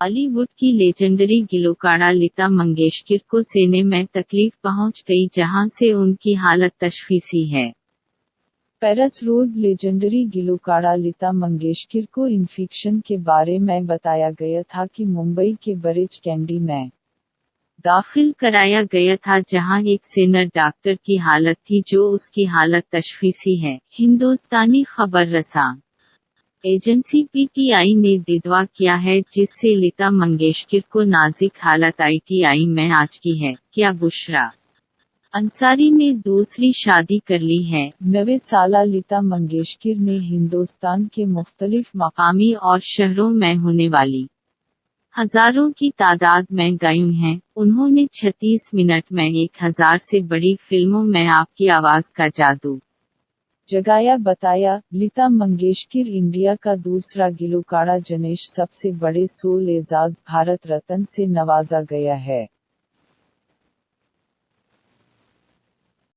बॉलीवुड की लेजेंडरी गिलोकारा लता मंगेशकर को सीने में तकलीफ पहुंच गई, जहां से उनकी हालत तशखीसी है। पेरिस रोज लेजेंडरी गिलोकारा लता मंगेशकर को इन्फेक्शन के बारे में बताया गया था कि मुंबई के बरेज कैंडी में दाखिल कराया गया था, जहां एक सीनियर डॉक्टर की हालत थी जो उसकी हालत तशखीसी है। हिंदुस्तानी खबर रसा एजेंसी पीटीआई ने दावा किया है, जिससे लता मंगेशकर को नाजुक हालत आईटीआई में आज की है। क्या बुशरा अंसारी ने दूसरी शादी कर ली है। 9 साला लता मंगेशकर ने हिंदुस्तान के मुख्तलिफ मकामी और शहरों में होने वाली हजारों की तादाद में गायन हैं। उन्होंने 36 मिनट में 1000 से बड़ी फिल्मों में आपकी आवाज का जादू जगाया। बताया, लता मंगेशकर इंडिया का दूसरा गिलोकारा जिन्हें सबसे बड़े सोल एजाज भारत रत्न से नवाजा गया है।